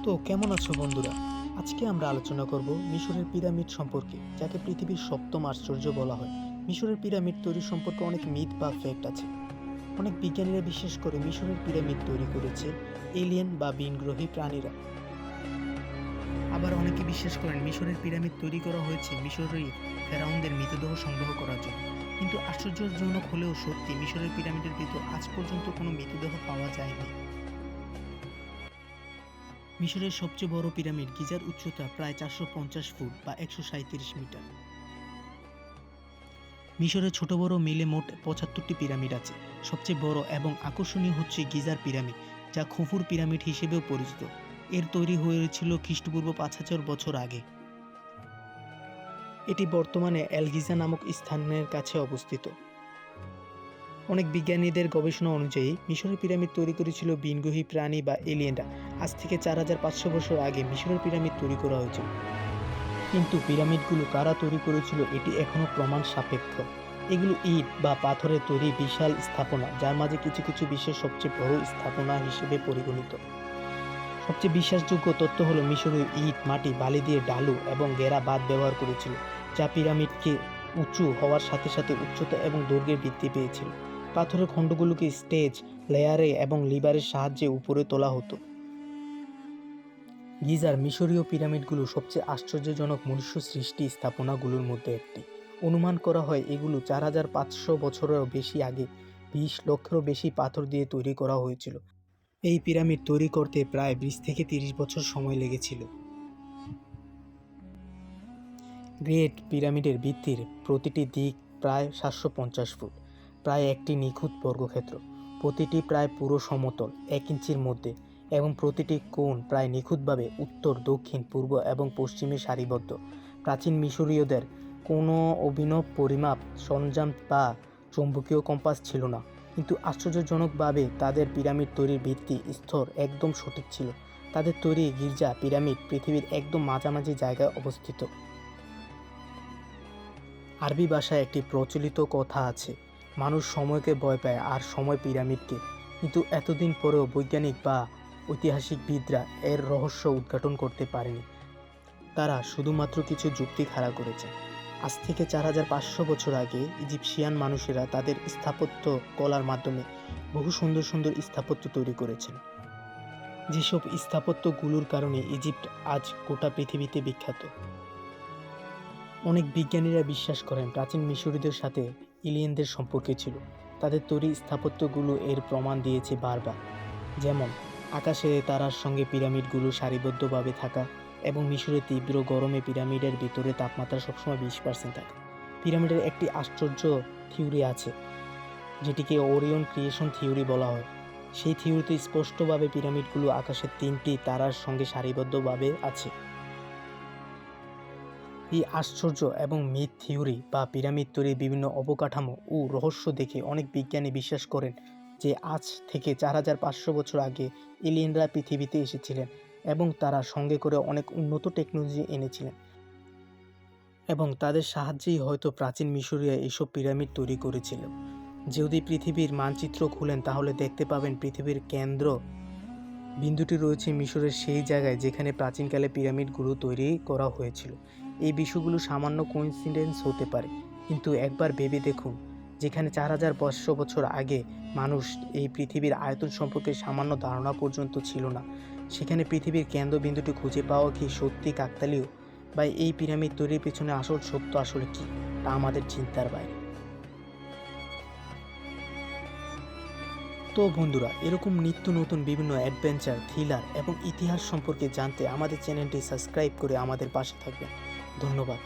তো কেমন আছো বন্ধুরা? আজকে আমরা আলোচনা করব মিশরের পিরামিড সম্পর্কে, যাকে পৃথিবীর সপ্তম আশ্চর্য বলা হয়। মিশরের পিরামিড তৈরি সম্পর্কে অনেক মিথ বা ফ্যাক্ট আছে। অনেক বিজ্ঞানীরা বিশ্বাস করে মিশরের পিরামিড তৈরি করেছে এলিয়েন বা ভিনগ্রহী প্রাণীরা। আবার অনেকে বিশ্বাস করেন মিশরের পিরামিড তৈরি করা হয়েছে মিশরের ফেরাউনদের মৃতদেহ সংগ্রহ করার জন্য। কিন্তু আশ্চর্যজনক হলেও সত্যি, মিশরের পিরামিডের ভিতর আজ পর্যন্ত কোনো মৃতদেহ পাওয়া যায়নি। মিশরের সবচেয়ে বড় পিরামিড গিজার উচ্চতা প্রায় 450 ফুট বা 137 মিটার। মিশরে ছোট বড় মিলে মোট 75টি পিরামিড আছে। সবচেয়ে বড় এবং আকর্ষণীয় হচ্ছে গিজার পিরামিড, যা খুফুর পিরামিড হিসেবেও পরিচিত। এর তৈরি হয়েছিল খ্রিস্টপূর্ব 5000 বছর আগে। এটি বর্তমানে এল গিজা নামক স্থানের কাছে অবস্থিত। অনেক বিজ্ঞানীদের গবেষণা অনুযায়ী মিশরের পিরামিড তৈরি করেছিল ভিনগ্রহী প্রাণী বা এলিয়েনরা। আজ থেকে 4500 বছর আগে মিশরের পিরামিড তৈরি করা হয়েছিল। কিন্তু পিরামিডগুলো কারা তৈরি করেছিল এটি এখনও প্রমাণ সাপেক্ষ। এগুলো ইট বা পাথরের তৈরি বিশাল স্থাপনা, যার মাঝে কিছু কিছু বিশ্বের সবচেয়ে বড় স্থাপনা হিসেবে পরিগণিত। সবচেয়ে বিশ্বাসযোগ্য তথ্য হলো মিশরীয় ইট, মাটি, বালি দিয়ে ঢালু এবং ঘেরা বাঁধ ব্যবহার করেছিল, যা পিরামিডকে উঁচু হওয়ার সাথে সাথে উচ্চতা এবং দৈর্ঘ্যের বৃদ্ধি পেয়েছিল। পাথরের খণ্ডগুলোকে স্টেজ, লেয়ারে এবং লিভারের সাহায্যে উপরে তোলা হতো। গিজার মিশরীয় পিরামিডগুলো সবচেয়ে আশ্চর্যজনক মনুষ্য সৃষ্টি স্থাপনাগুলোর মধ্যে একটি। অনুমান করা হয় এগুলো 4500 বছরেরও বেশি আগে 20 লক্ষেরও বেশি পাথর দিয়ে তৈরি করা হয়েছিল। এই পিরামিড তৈরি করতে প্রায় 20 থেকে 30 বছর সময় লেগেছিল। গ্রেট পিরামিডের ভিত্তির প্রতিটি দিক প্রায় 750 ফুট, প্রায় একটি নিখুঁত বর্গক্ষেত্র। প্রতিটি প্রায় পুরো সমতল, 1 ইঞ্চির মধ্যে, এবং প্রতিটি কোণ প্রায় নিখুঁতভাবে উত্তর, দক্ষিণ, পূর্ব এবং পশ্চিমে সারিবদ্ধ। প্রাচীন মিশরীয়দের কোনো অভিনব পরিমাপ সরঞ্জাম বা চৌম্বকীয় কম্পাস ছিল না, কিন্তু আশ্চর্যজনকভাবে তাদের পিরামিড তৈরির ভিত্তি স্তর একদম সঠিক ছিল। তাদের তৈরি গির্জা পিরামিড পৃথিবীর একদম মাঝামাঝি জায়গায় অবস্থিত। আরবি ভাষায় একটি প্রচলিত কথা আছে, মানুষ সময়কে ভয় পায় আর সময় পিরামিডকে। কিন্তু এতদিন পরেও বৈজ্ঞানিক বা ঐতিহাসিকবিদরা এর রহস্য উদ্ঘাটন করতে পারেনি। তারা শুধুমাত্র কিছু যুক্তি খাড়া করেছে। আজ থেকে 4500 বছর আগে ইজিপশিয়ান মানুষেরা তাদের স্থাপত্য কলার মাধ্যমে বহু সুন্দর সুন্দর স্থাপত্য তৈরি করেছেন। যেসব স্থাপত্যগুলোর কারণে ইজিপ্ট আজ গোটা পৃথিবীতে বিখ্যাত। অনেক বিজ্ঞানীরা বিশ্বাস করেন প্রাচীন মিশরীয়দের সাথে এলিয়েনদের সম্পর্ক ছিল। তাদের তৈরি স্থাপত্যগুলো এর প্রমাণ দিয়েছে বারবার, যেমন আকাশে তারার সঙ্গে পিরামিডগুলো সারিবদ্ধভাবে থাকা এবং মিশরের তীব্র গরমে পিরামিডের ভিতরে তাপমাত্রা সবসময় 20% থাকে। পিরামিডের একটি আশ্চর্য থিওরি আছে, যেটিকে ওরিয়ন ক্রিয়েশন থিওরি বলা হয়। সেই থিওরিতে স্পষ্টভাবে পিরামিডগুলো আকাশের 3টি তারার সঙ্গে সারিবদ্ধভাবে আছে। এই আশ্চর্য এবং মিথ থিওরি বা পিরামিড তৈরির বিভিন্ন অবকাঠামো ও রহস্য দেখে অনেক বিজ্ঞানী বিশ্বাস করেন যে আজ থেকে 4500 বছর আগে এলিয়েনরা পৃথিবীতে এসেছিলেন এবং তারা সঙ্গে করে অনেক উন্নত টেকনোলজি এনেছিলেন, এবং তাদের সাহায্যেই হয়তো প্রাচীন মিশরীয় এইসব পিরামিড তৈরি করেছিল। যদি পৃথিবীর মানচিত্র খুলেন তাহলে দেখতে পাবেন পৃথিবীর কেন্দ্র বিন্দুটি রয়েছে মিশরের সেই জায়গায় যেখানে প্রাচীনকালে পিরামিডগুলো তৈরি করা হয়েছিল। এই বিষয়গুলো সামান্য কোইন্সিডেন্স হতে পারে, কিন্তু একবার ভেবে দেখুন, যেখানে 4500 বছর আগে মানুষ এই পৃথিবীর আয়তন সম্পর্কে সামান্য ধারণা পর্যন্ত ছিল না, সেখানে পৃথিবীর কেন্দ্রবিন্দুটি খুঁজে পাওয়া কি সত্যি কাকতালীয়? বা এই পিরামিড তৈরির পেছনে আসল সত্য আসলে কি, তা আমাদের চিন্তার বাইরে। তো বন্ধুরা, এরকম নিত্য নতুন বিভিন্ন অ্যাডভেঞ্চার, থ্রিলার এবং ইতিহাস সম্পর্কে জানতে আমাদের চ্যানেলটি সাবস্ক্রাইব করে আমাদের পাশে থাকবেন। ধন্যবাদ।